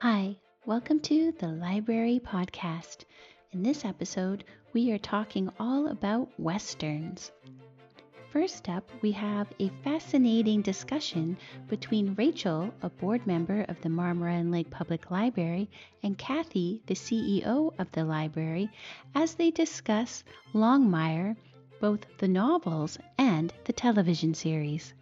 Hi, welcome to the Library Podcast. In this episode, we are talking all about Westerns. First up, we have a fascinating discussion between Rachel, a board member of the Marmora Lake Public Library, and Kathy, the CEO of the library, as they discuss Longmire, both the novels and the television series.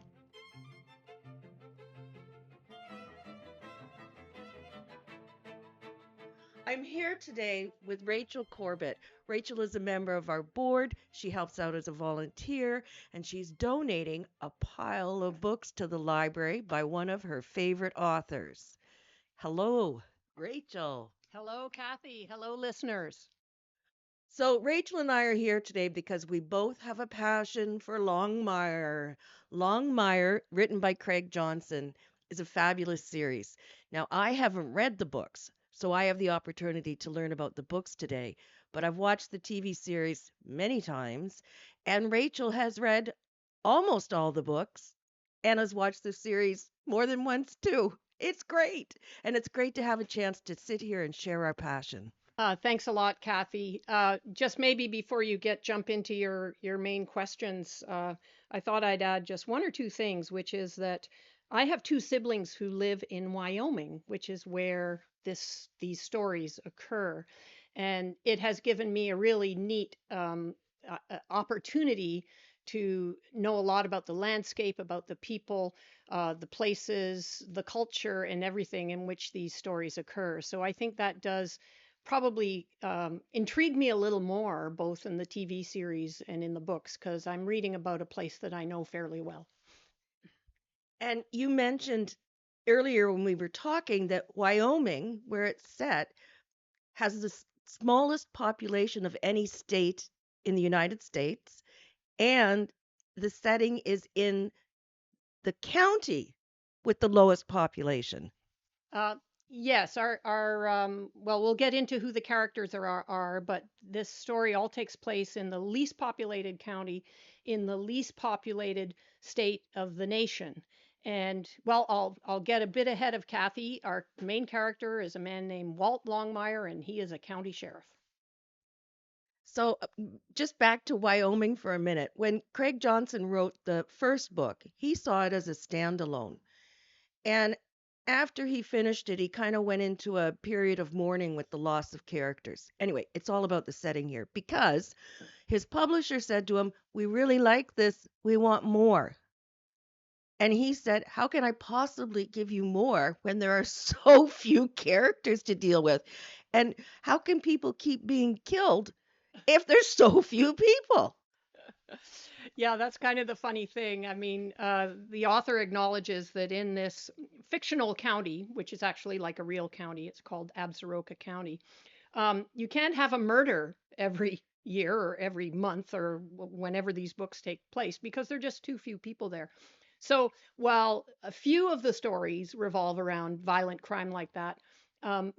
I'm here today with Rachel Corbett. Rachel is a member of our board. She helps out as a volunteer, and she's donating a pile of books to the library by one of her favorite authors. Hello, Rachel. Hello, Kathy. Hello, listeners. So, Rachel and I are here today because we both have a passion for Longmire. Longmire, written by Craig Johnson, is a fabulous series. Now, I haven't read the books, so I have the opportunity to learn about the books today, but I've watched the TV series many times, and Rachel has read almost all the books and has watched the series more than once, too. It's great, and it's great to have a chance to sit here and share our passion. Thanks a lot, Kathy. Just maybe before you jump into your main questions, I thought I'd add just one or two things, which is that I have two siblings who live in Wyoming, which is where these stories occur, and it has given me a really neat opportunity to know a lot about the landscape, about the people, the places, the culture, and everything in which these stories occur. So I think that does probably intrigue me a little more, both in the TV series and in the books, because I'm reading about a place that I know fairly well. And you mentioned earlier when we were talking that Wyoming, where it's set, has the smallest population of any state in the United States, and the setting is in the county with the lowest population. Uh, yes, well, we'll get into who the characters are, but this story all takes place in the least populated county in the least populated state of the nation. And well, I'll get a bit ahead of Kathy. Our main character is a man named Walt Longmire, and he is a county sheriff. So, just back to Wyoming for a minute. When Craig Johnson wrote the first book, he saw it as a standalone. And after he finished it, he kind of went into a period of mourning with the loss of characters. Anyway, it's all about the setting here because his publisher said to him, "We really like this. We want more." And he said, "How can I possibly give you more when there are so few characters to deal with? And how can people keep being killed if there's so few people?" Yeah, that's kind of the funny thing. I mean, the author acknowledges that in this fictional county, which is actually like a real county, it's called Absaroka County, you can't have a murder every year or every month or whenever these books take place because there are just too few people there. So while a few of the stories revolve around violent crime like that,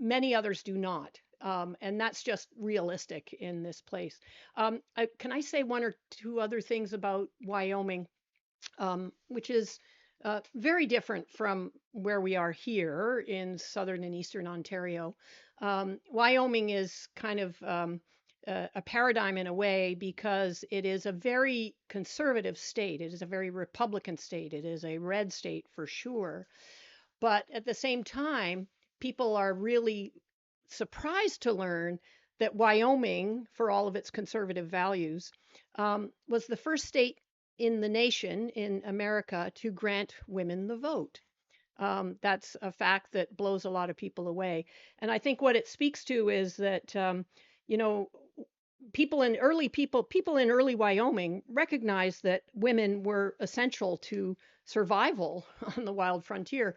many others do not. And that's just realistic in this place. Can I say one or two other things about Wyoming, which is very different from where we are here in southern and eastern Ontario? Wyoming is kind of a paradigm in a way because it is a very conservative state. It is a very Republican state. It is a red state for sure. But at the same time, people are really surprised to learn that Wyoming, for all of its conservative values, was the first state in the nation, in America, to grant women the vote. That's a fact that blows a lot of people away. And I think what it speaks to is that, you know, people in early Wyoming recognized that women were essential to survival on the wild frontier.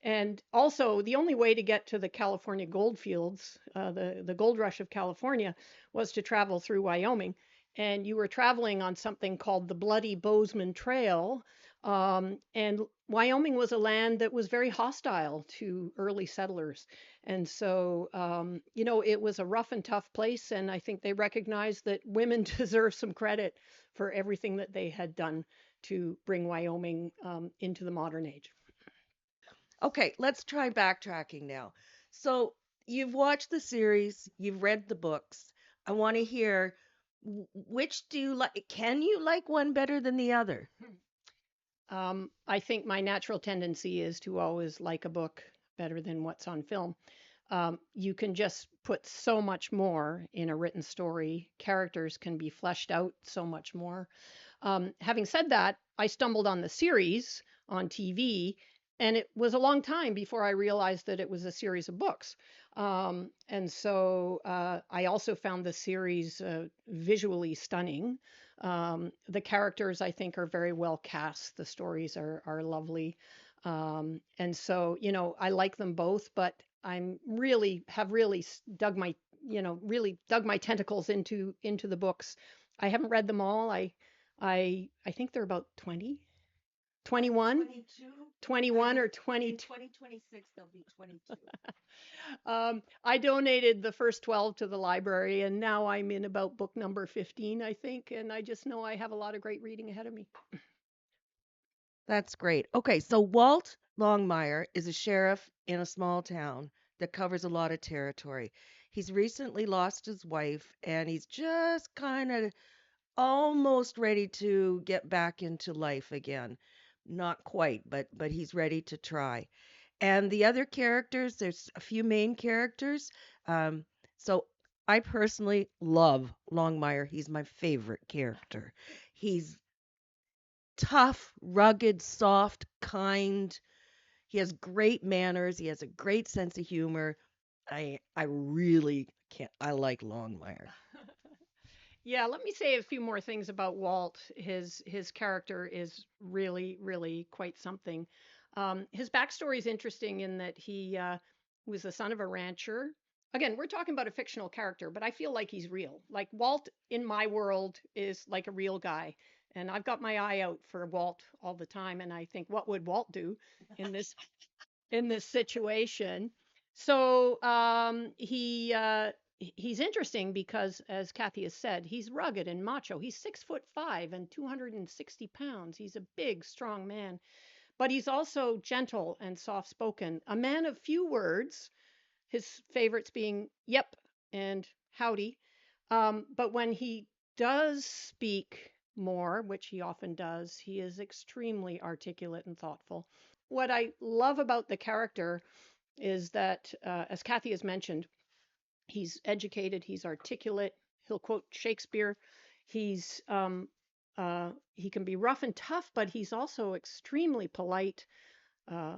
And also, the only way to get to the California gold fields, the gold rush of California, was to travel through Wyoming. And you were traveling on something called the Bloody Bozeman Trail. And Wyoming was a land that was very hostile to early settlers. And so, it was a rough and tough place. And I think they recognized that women deserve some credit for everything that they had done to bring Wyoming into the modern age. Okay, let's try backtracking now. So you've watched the series, you've read the books. I want to hear which do you like? Can you like one better than the other? I think my natural tendency is to always like a book better than what's on film. You can just put so much more in a written story. Characters can be fleshed out so much more. Having said that, I stumbled on the series on TV, and it was a long time before I realized that it was a series of books. And so I also found the series visually stunning. The characters, I think, are very well cast. The stories are lovely. And so, I like them both, but I'm really have really dug my, really dug my tentacles into the books. I haven't read them all. I think they're about 20, 21, 22. 21 or In 22. 2026, there'll be 22. I donated the first 12 to the library, and now I'm in about book number 15, I think. And I just know I have a lot of great reading ahead of me. That's great. Okay, so Walt Longmire is a sheriff in a small town that covers a lot of territory. He's recently lost his wife and he's just kind of almost ready to get back into life again. Not quite, but he's ready to try. And the other characters, there's a few main characters. Um, so I personally love Longmire. He's my favorite character. He's tough, rugged, soft, kind. He has great manners. He has a great sense of humor. I really can't. I like Longmire. Yeah, let me say a few more things about Walt. His character is really, really quite something. His backstory is interesting in that he was the son of a rancher. Again, we're talking about a fictional character, but I feel like he's real. Like Walt in my world is like a real guy, and I've got my eye out for Walt all the time. And I think, what would Walt do in this situation? So he's interesting because, as Kathy has said, he's rugged and macho. He's 6'5" and 260 pounds. He's a big, strong man, but he's also gentle and soft spoken. A man of few words, his favorites being yep and howdy. But when he does speak more, which he often does, he is extremely articulate and thoughtful. What I love about the character is that, as Kathy has mentioned, he's educated, he's articulate, he'll quote Shakespeare. He can be rough and tough, but he's also extremely polite, uh,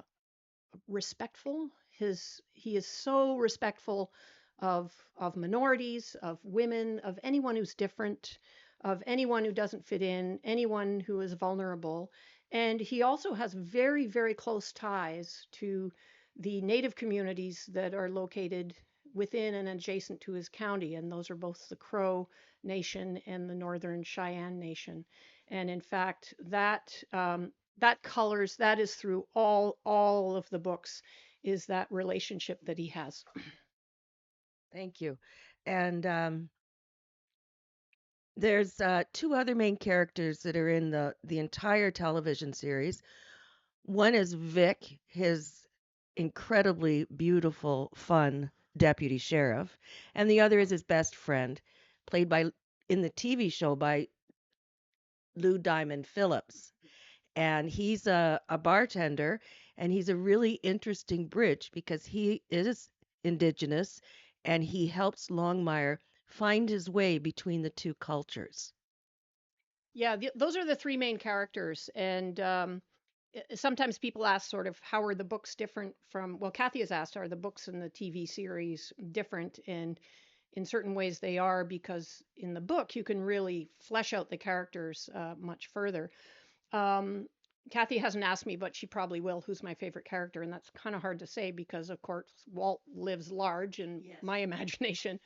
respectful. He is so respectful of minorities, of women, of anyone who's different, of anyone who doesn't fit in, anyone who is vulnerable. And he also has very, very close ties to the native communities that are located within and adjacent to his county, and those are both the Crow Nation and the Northern Cheyenne Nation. And in fact, that is through all of the books, is that relationship that he has. Thank you. And there's two other main characters that are in the entire television series. One is Vic, his incredibly beautiful, fun deputy sheriff, and the other is his best friend, played by in the TV show by Lou Diamond Phillips. And he's a bartender, and he's a really interesting bridge because he is indigenous and he helps Longmire find his way between the two cultures. Yeah, those are the three main characters. And sometimes people ask, sort of, how are the books different from, well, Kathy has asked, are the books and the TV series different? And in certain ways they are, because in the book you can really flesh out the characters much further. Um, Kathy hasn't asked me, but she probably will, who's my favorite character. And that's kind of hard to say because, of course, Walt lives large in Yes. my imagination.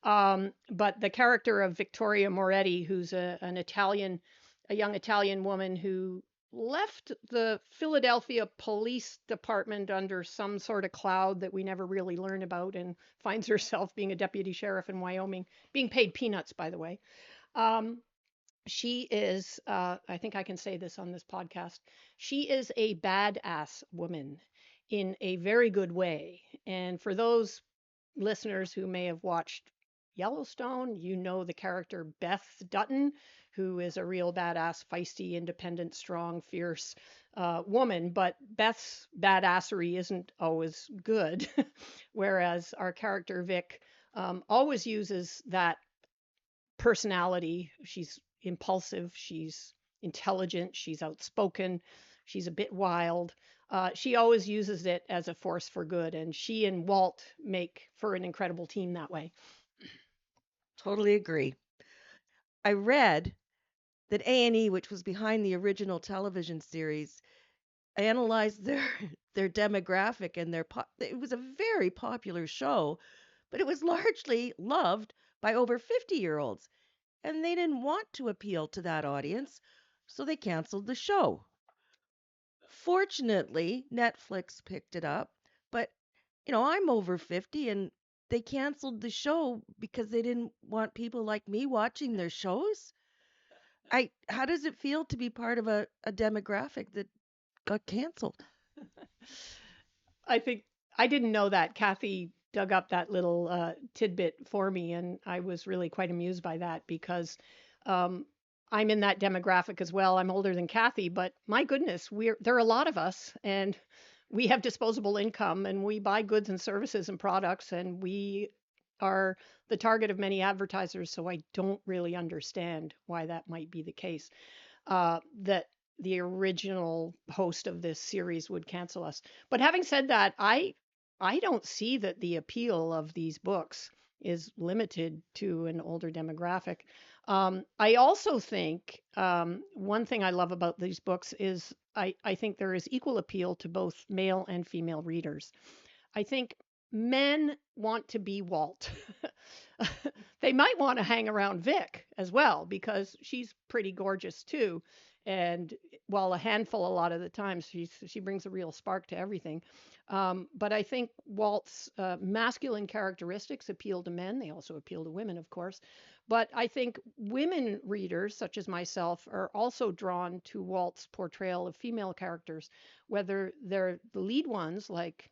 But the character of Victoria Moretti, who's a young Italian woman who left the Philadelphia Police Department under some sort of cloud that we never really learn about, and finds herself being a deputy sheriff in Wyoming, being paid peanuts, by the way. Um, she is, I think I can say this on this podcast, she is a badass woman. in a very good way. And for those listeners who may have watched Yellowstone, you know the character Beth Dutton, who is a real badass, feisty, independent, strong, fierce woman. But Beth's badassery isn't always good, whereas our character Vic always uses that personality. She's impulsive, she's intelligent, she's outspoken, she's a bit wild. She always uses it as a force for good, and she and Walt make for an incredible team that way. Totally agree. I read that A&E, which was behind the original television series, analyzed their their demographic and it was a very popular show, but it was largely loved by over 50-year-olds, and they didn't want to appeal to that audience, so they canceled the show. Fortunately, Netflix picked it up, but I'm over 50 and they canceled the show because they didn't want people like me watching their shows. I How does it feel to be part of a demographic that got canceled? I think I didn't know that. Kathy dug up that little tidbit for me, and I was really quite amused by that because um, I'm in that demographic as well. I'm older than Kathy, but my goodness, there are a lot of us, and we have disposable income, and we buy goods and services and products, and we are the target of many advertisers. So I don't really understand why that might be the case. That the original host of this series would cancel us. But having said that, I don't see that the appeal of these books is limited to an older demographic. I also think one thing I love about these books is I think there is equal appeal to both male and female readers. I think men want to be Walt. They might want to hang around Vic as well because she's pretty gorgeous too. And while a handful a lot of the times, she brings a real spark to everything. But I think Walt's masculine characteristics appeal to men. They also appeal to women, of course. But I think women readers, such as myself, are also drawn to Walt's portrayal of female characters, whether they're the lead ones like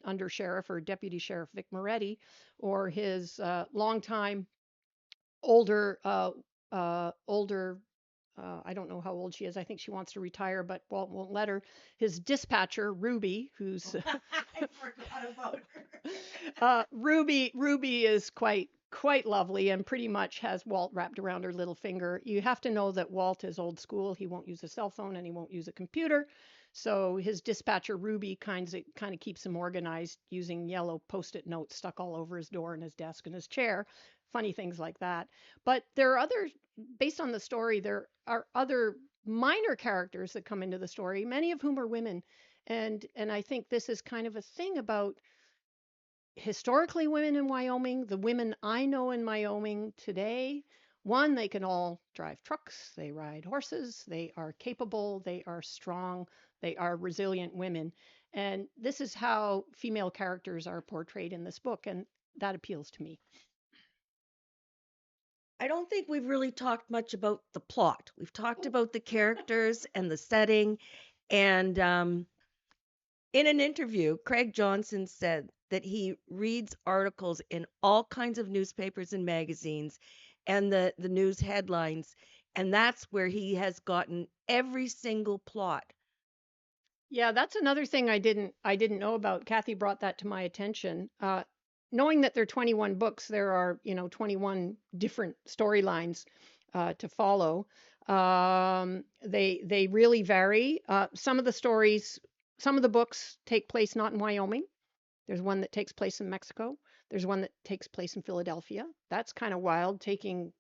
Under Sheriff or Deputy Sheriff Vic Moretti, or his longtime older older I don't know how old she is. I think she wants to retire, but Walt won't let her. His dispatcher, Ruby, who's I forgot about her. Ruby is quite lovely and pretty much has Walt wrapped around her little finger. You have to know that Walt is old school. He won't use a cell phone and he won't use a computer. So his dispatcher Ruby kind of keeps him organized using yellow post-it notes stuck all over his door and his desk and his chair. Funny things like that. But there are other, based on the story, there are other minor characters that come into the story, many of whom are women. And I think this is kind of a thing about historically women in Wyoming, the women I know in Wyoming today. One, they can all drive trucks, they ride horses, they are capable, they are strong, they are resilient women. And this is how female characters are portrayed in this book, and that appeals to me. I don't think we've really talked much about the plot. We've talked about the characters and the setting. And in an interview, Craig Johnson said that he reads articles in all kinds of newspapers and magazines and the news headlines. And that's where he has gotten every single plot. Yeah, that's another thing I didn't know about. Kathy brought that to my attention. Knowing that there are 21 books, there are 21 different storylines to follow. They really vary. Some of the books take place not in Wyoming. There's one that takes place in Mexico. There's one that takes place in Philadelphia. That's kind of wild, taking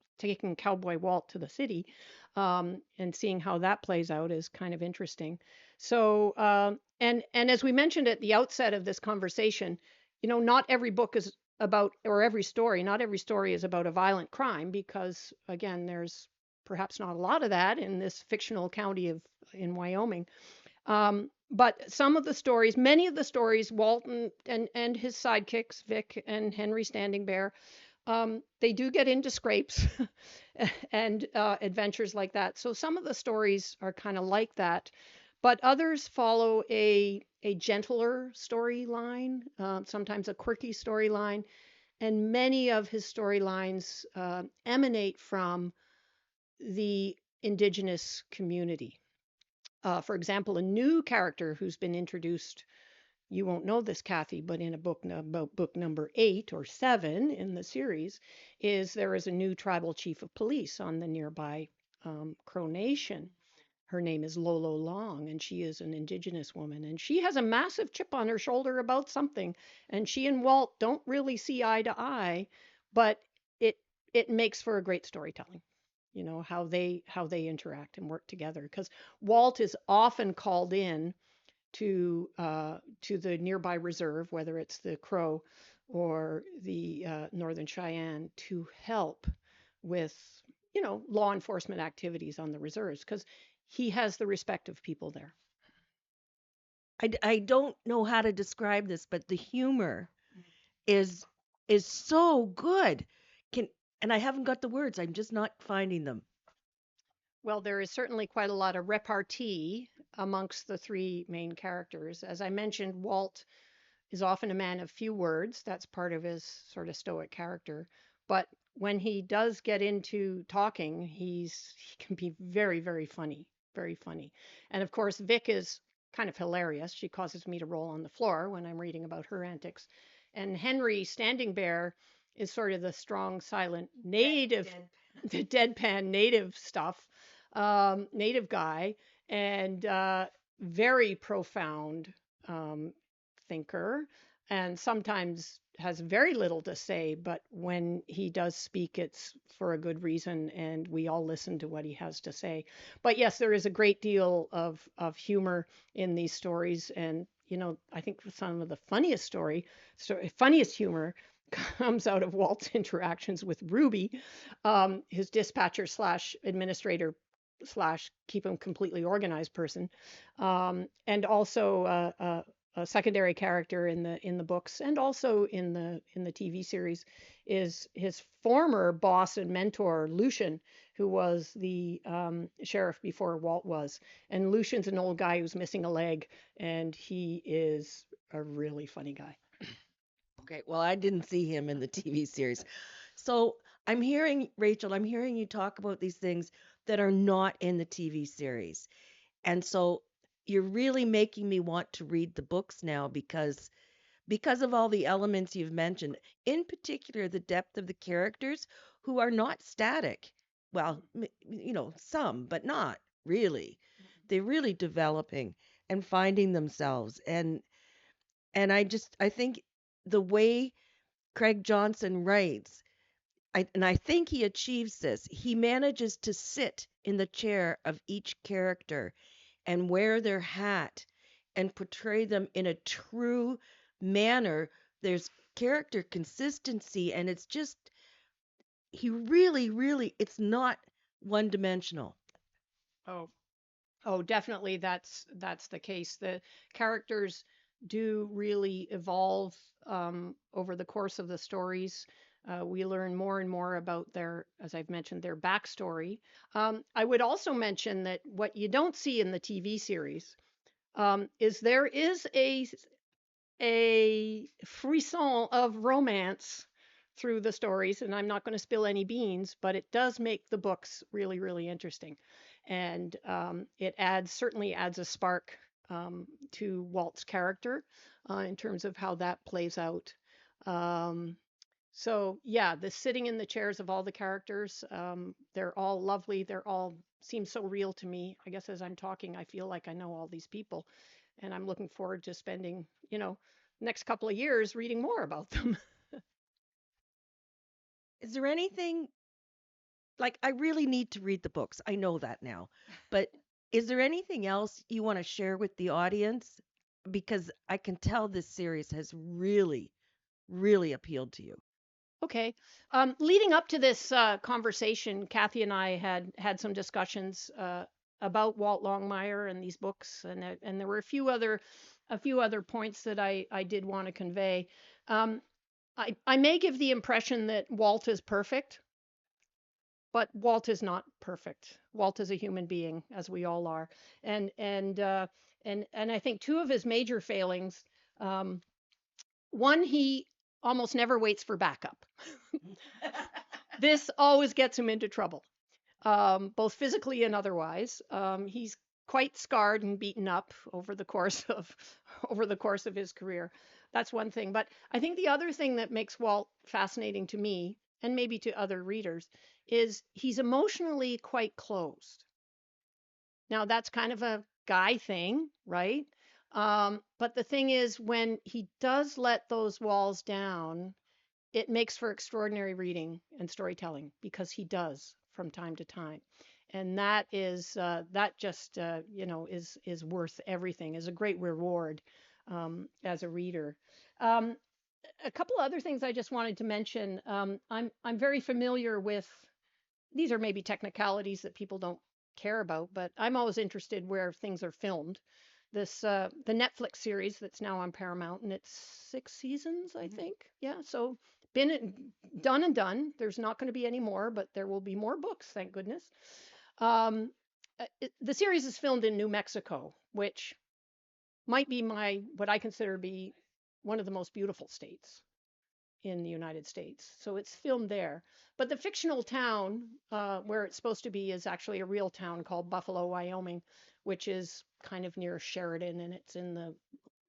Cowboy Walt to the city, and seeing how that plays out is kind of interesting. So, and as we mentioned at the outset of this conversation, not every book is about, or not every story is about a violent crime, because again, there's perhaps not a lot of that in this fictional county in Wyoming. But some of the stories, many of the stories, Walton and his sidekicks, Vic and Henry Standing Bear, they do get into scrapes and adventures like that. So some of the stories are kind of like that. But others follow a gentler storyline, sometimes a quirky storyline, and many of his storylines emanate from the indigenous community. For example, a new character who's been introduced, you won't know this, Kathy, but in a book about book number 8 or 7 in the series, is there is a new tribal chief of police on the nearby Crow Nation. Her name is Lolo Long, and she is an indigenous woman, and she has a massive chip on her shoulder about something, and she and Walt don't really see eye to eye, but it it makes for a great storytelling. You know how they interact and work together, because Walt is often called in to the nearby reserve, whether it's the Crow or the Northern Cheyenne, to help with law enforcement activities on the reserves, because he has the respect of people there. I don't know how to describe this, but the humor is is so good. Can and I haven't got the words. I'm just not finding them. Well, there is certainly quite a lot of repartee amongst the three main characters. As I mentioned, Walt is often a man of few words. That's part of his sort of stoic character. But when he does get into talking, he can be very, very funny, very funny. And of course, Vic is kind of hilarious. She causes me to roll on the floor when I'm reading about her antics. And Henry Standing Bear is sort of the strong, silent native, the deadpan native stuff, native guy, and very profound um, thinker, and sometimes has very little to say, but when he does speak, it's for a good reason, and we all listen to what he has to say. But yes, there is a great deal of humor in these stories, and I think some of the funniest humor comes out of Walt's interactions with Ruby, his dispatcher slash administrator slash keep him completely organized person, and also a secondary character in the books and also in the TV series is his former boss and mentor Lucian, who was the sheriff before Walt was. And Lucian's an old guy who's missing a leg, and he is a really funny guy. Okay, well, I didn't see him in the TV series. So I'm hearing, Rachel, I'm hearing you talk about these things that are not in the TV series. And so you're really making me want to read the books now because of all the elements you've mentioned, in particular the depth of the characters who are not static. Well, some, but not really. They're really developing and finding themselves. And I think the way Craig Johnson writes, and I think he achieves this. He manages to sit in the chair of each character and wear their hat and portray them in a true manner. There's character consistency, and it's just, he really, really, it's not one dimensional. Oh, Oh, definitely that's the case. The characters do really evolve over the course of the stories. We learn more and more about their, as I've mentioned, their backstory. I would also mention that what you don't see in the TV series is there is a frisson of romance through the stories, and I'm not going to spill any beans, but it does make the books really, really interesting, and it certainly adds a spark to Walt's character in terms of how that plays out. Um, so yeah, the sitting in the chairs of all the characters, they're all lovely. They're all seem so real to me. I guess as I'm talking, I feel like I know all these people, and I'm looking forward to spending, next couple of years reading more about them. Is there anything, like, I really need to read the books. I know that now. But is there anything else you want to share with the audience? Because I can tell this series has really, really appealed to you. Okay. Leading up to this conversation, Kathy and I had some discussions about Walt Longmire and these books, and there were a few other points that I did want to convey. Um, I may give the impression that Walt is perfect, but Walt is not perfect. Walt is a human being, as we all are, and and uh, and I think two of his major failings. Um, One, he almost never waits for backup. This always gets him into trouble, both physically and otherwise. He's quite scarred and beaten up over the course of over the course of his career. That's one thing. But I think the other thing that makes Walt fascinating to me, and maybe to other readers, is he's emotionally quite closed. Now that's kind of a guy thing, right? But the thing is, when he does let those walls down, it makes for extraordinary reading and storytelling because he does from time to time, and that just is worth everything. Is a great reward as a reader. Um, a couple other things I just wanted to mention. I'm very familiar with, these are maybe technicalities that people don't care about, but I'm always interested where things are filmed. The Netflix series that's now on Paramount, and it's 6 seasons, I think. Yeah, so done and done. There's not going to be any more, but there will be more books, thank goodness. Um, the series is filmed in New Mexico, which might be my what I consider to be one of the most beautiful states in the United States. So it's filmed there. But the fictional town where it's supposed to be is actually a real town called Buffalo, Wyoming, which is kind of near Sheridan, and it's in the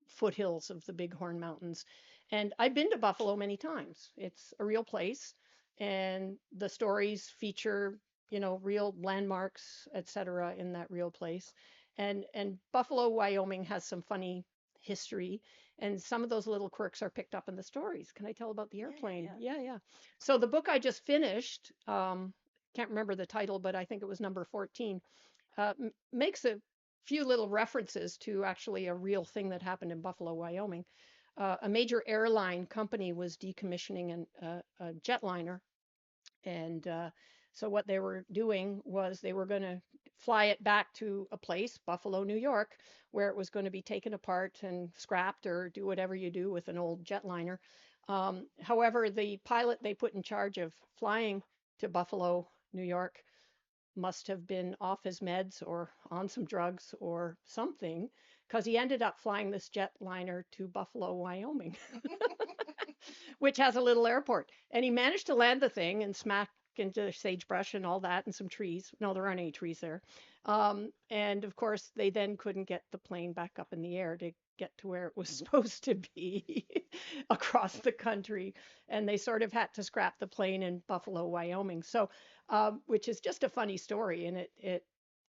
foothills of the Bighorn Mountains. And I've been to Buffalo many times. It's a real place, and the stories feature, real landmarks, etc., in that real place. And Buffalo, Wyoming has some funny history, and some of those little quirks are picked up in the stories. Can I tell about the airplane? Yeah, yeah. So the book I just finished, can't remember the title, but I think it was number 14, makes a few little references to actually a real thing that happened in Buffalo, Wyoming. A major airline company was decommissioning a jetliner, and so what they were doing was they were going to fly it back to a place, Buffalo, New York, where it was going to be taken apart and scrapped or do whatever you do with an old jetliner. However, the pilot they put in charge of flying to Buffalo, New York, must have been off his meds or on some drugs or something, because he ended up flying this jetliner to Buffalo, Wyoming, which has a little airport. And he managed to land the thing and smack into sagebrush and all that and some trees. No, there aren't any trees there. And of course, they then couldn't get the plane back up in the air to get to where it was supposed to be across the country. And they sort of had to scrap the plane in Buffalo, Wyoming. So, which is just a funny story, and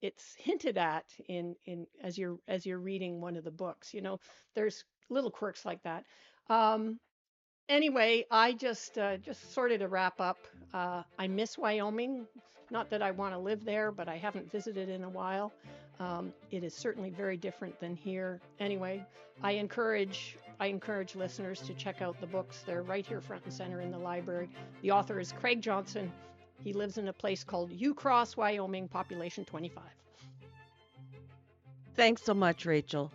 it's hinted at in as you're reading one of the books. There's little quirks like that. Um, Anyway, I just sort of to wrap up, I miss Wyoming. Not that I want to live there, but I haven't visited in a while. It is certainly very different than here. Anyway, I encourage listeners to check out the books. They're right here front and center in the library. The author is Craig Johnson. He lives in a place called Ucross, Wyoming, population 25. Thanks so much, Rachel.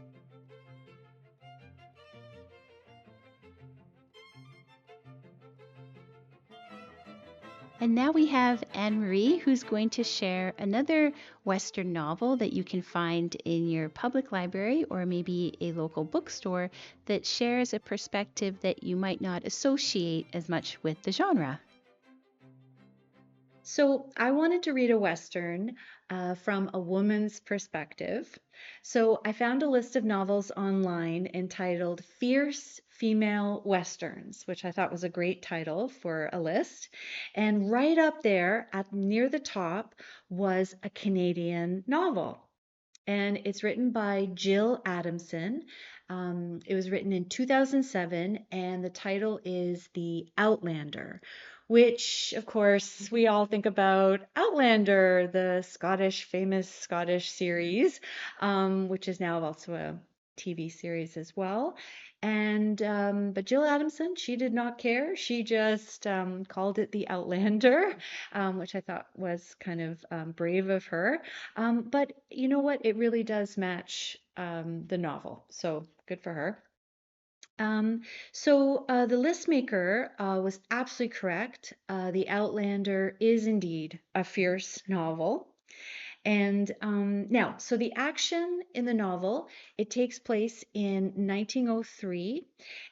And now we have Anne Marie, who's going to share another Western novel that you can find in your public library or maybe a local bookstore that shares a perspective that you might not associate as much with the genre. So I wanted to read a Western from a woman's perspective. So I found a list of novels online entitled Fierce Female Westerns, which I thought was a great title for a list. And right up there at near the top was a Canadian novel. And it's written by Jill Adamson. It was written in 2007, and the title is The Outlander, which, of course, we all think about Outlander, the famous Scottish series, which is now also a TV series as well. And but Jill Adamson, she did not care. She just called it The Outlander, which I thought was kind of brave of her. But you know what? It really does match the novel, so good for her. The list maker was absolutely correct. The Outlander is indeed a fierce novel. And so the action in the novel, it takes place in 1903,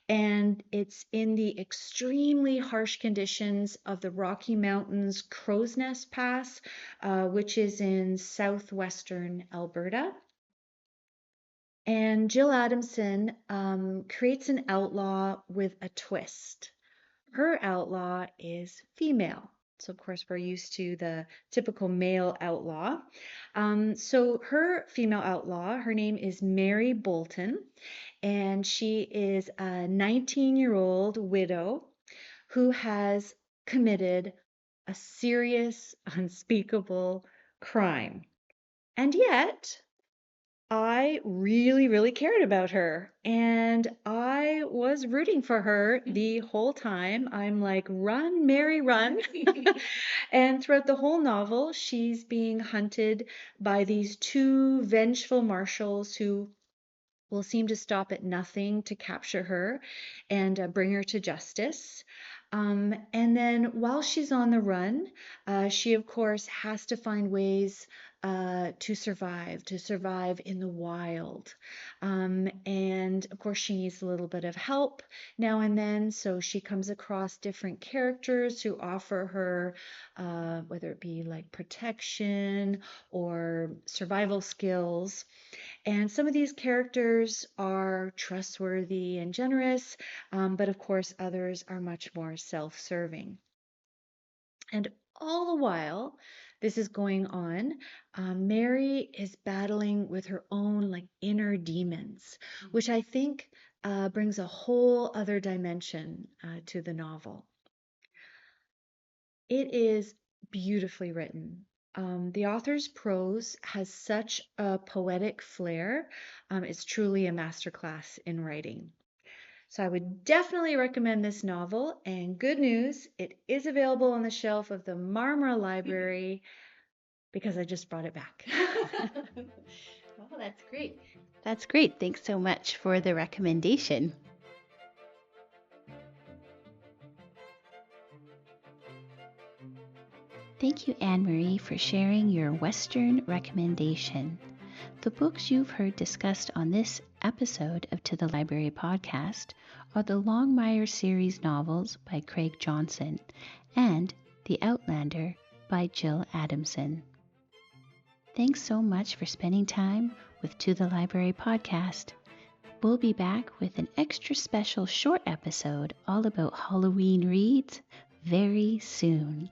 and it's in the extremely harsh conditions of the Rocky Mountains Crow's Nest Pass, which is in southwestern Alberta. And Jill Adamson creates an outlaw with a twist. Her outlaw is female. So, of course, we're used to the typical male outlaw. So, her female outlaw, her name is Mary Bolton, and she is a 19-year-old widow who has committed a serious, unspeakable crime. And yet, I really, really cared about her, and I was rooting for her the whole time. I'm like, run, Mary, run. And throughout the whole novel, she's being hunted by these two vengeful marshals who will seem to stop at nothing to capture her and bring her to justice. And then while she's on the run, she, of course, has to find ways to survive in the wild. And of course, she needs a little bit of help now and then. So she comes across different characters who offer her, whether it be like protection or survival skills. And some of these characters are trustworthy and generous, but of course, others are much more self serving. And all the while this is going on, Mary is battling with her own like inner demons, which I think brings a whole other dimension to the novel. It is beautifully written. The author's prose has such a poetic flair. It's truly a masterclass in writing. So I would definitely recommend this novel. And good news, it is available on the shelf of the Marmora Library because I just brought it back. Oh, that's great. That's great. Thanks so much for the recommendation. Thank you, Anne-Marie, for sharing your Western recommendation. The books you've heard discussed on this episode of To the Library podcast are the Longmire series novels by Craig Johnson and The Outlander by Jill Adamson. Thanks so much for spending time with To the Library podcast. We'll be back with an extra special short episode all about Halloween reads very soon.